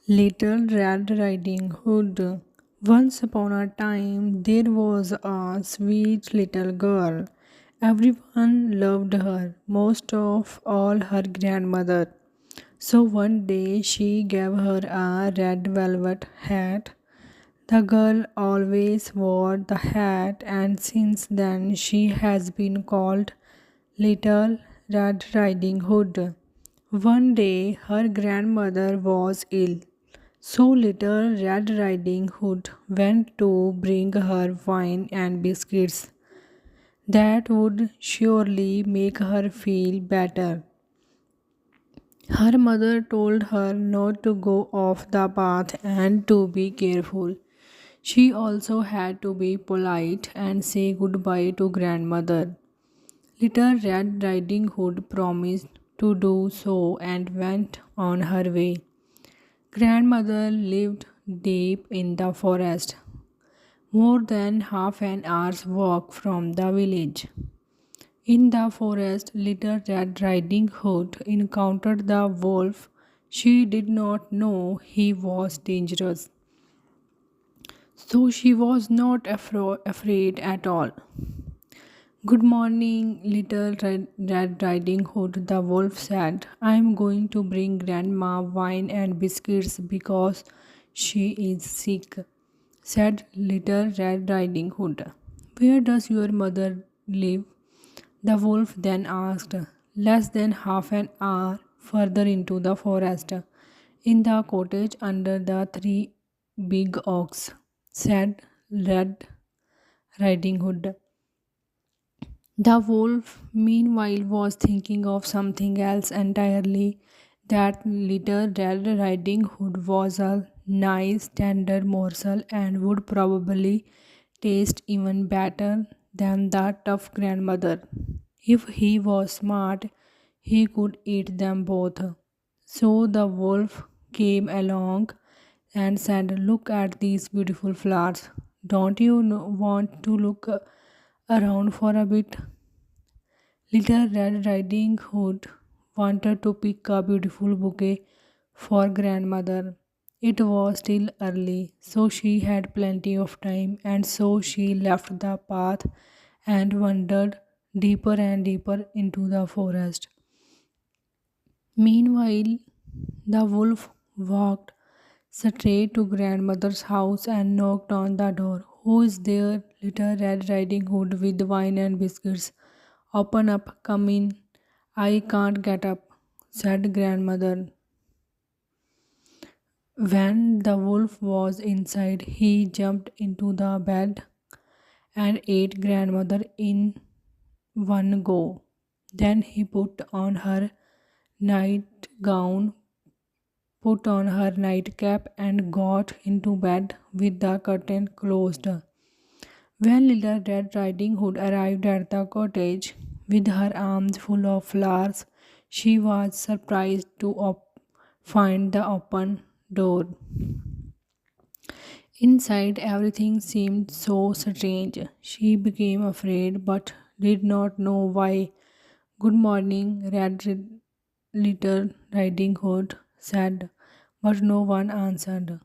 Little Red Riding Hood. Once upon a time, there was a sweet little girl. Everyone loved her, most of all her grandmother. So one day she gave her a red velvet hat. The girl always wore the hat, and since then she has been called Little Red Riding Hood. One day her grandmother was ill, so Little Red Riding Hood went to bring her wine and biscuits that would surely make her feel better. Her mother told her not to go off the path and to be careful. She also had to be polite and say goodbye to grandmother. Little Red Riding Hood promised to do so and went on her way. Grandmother lived deep in the forest, more than half an hour's walk from the village. In the forest, Little Red Riding Hood encountered the wolf. She did not know he was dangerous, so she was not afraid at all. Good morning, Little Red Riding Hood, the wolf said. I am going to bring Grandma wine and biscuits because she is sick, said Little Red Riding Hood. Where does your mother live? The wolf then asked. Less than half an hour further into the forest, in the cottage under the three big oaks, said Red Riding Hood. The wolf, meanwhile, was thinking of something else entirely. That little Red Riding Hood was a nice, tender morsel and would probably taste even better than the tough grandmother. If he was smart, he could eat them both. So the wolf came along and said, look at these beautiful flowers. Don't you want to look around for a bit? Little Red Riding Hood wanted to pick a beautiful bouquet for grandmother. It was still early, so she had plenty of time, and so she left the path and wandered deeper and deeper into the forest. Meanwhile, the wolf walked straight to grandmother's house and knocked on the door. Who is there? Little Red Riding Hood with wine and biscuits. Open up, come in. I can't get up, said grandmother. When the wolf was inside, he jumped into the bed and ate grandmother in one go. Then he nightgown, put on her nightcap, and got into bed with the curtain closed. When Little Red Riding Hood arrived at the cottage with her arms full of flowers, she was surprised to find the open door. Inside, everything seemed so strange. She became afraid but did not know why. Good morning, Little Riding Hood said, but no one answered.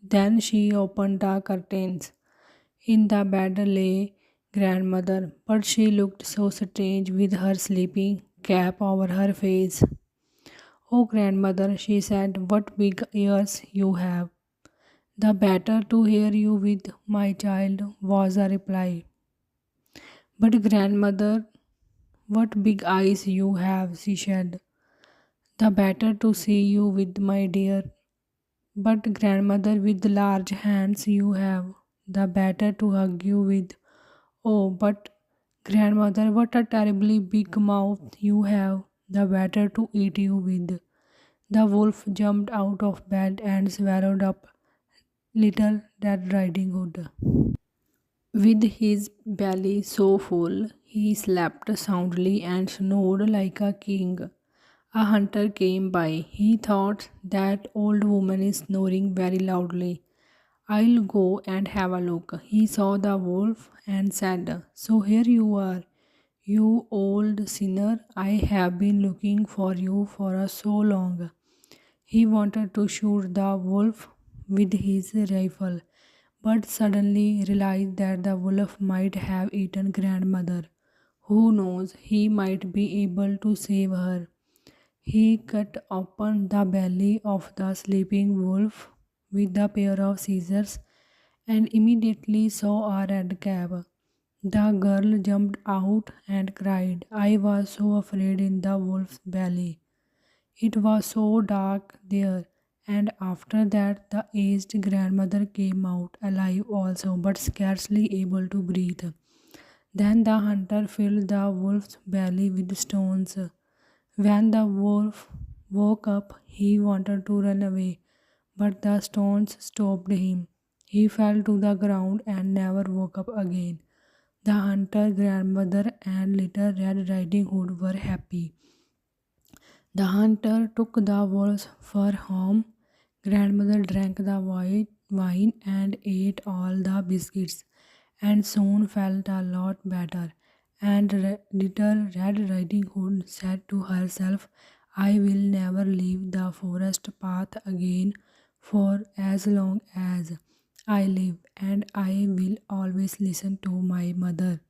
Then she opened the curtains. In the bed lay grandmother, but she looked so strange with her sleeping cap over her face. Oh, grandmother, she said, what big ears you have. The better to hear you with, my child, was a reply. But grandmother, what big eyes you have, she said. The better to see you with, my dear. But grandmother, with large hands you have, the better to hug you with. Oh, but grandmother, what a terribly big mouth you have, the better to eat you with. The wolf jumped out of bed and swallowed up Little Red Riding Hood. With his belly so full, he slept soundly and snored like a king. A hunter came by. He thought that old woman is snoring very loudly. I'll go and have a look. He saw the wolf and said, so here you are, you old sinner. I have been looking for you for so long. He wanted to shoot the wolf with his rifle, but suddenly realized that the wolf might have eaten grandmother. Who knows, he might be able to save her. He cut open the belly of the sleeping wolf with a pair of scissors and immediately saw a red cap. The girl jumped out and cried. I was so afraid in the wolf's belly. It was so dark there, and after that, the aged grandmother came out alive also, but scarcely able to breathe. Then the hunter filled the wolf's belly with stones. When the wolf woke up, he wanted to run away, but the stones stopped him. He fell to the ground and never woke up again. The hunter, grandmother, and little Red Riding Hood were happy. The hunter took the wolf's fur home. Grandmother drank the white wine and ate all the biscuits, and soon felt a lot better. And little Red Riding Hood said to herself, I will never leave the forest path again for as long as I live, and I will always listen to my mother.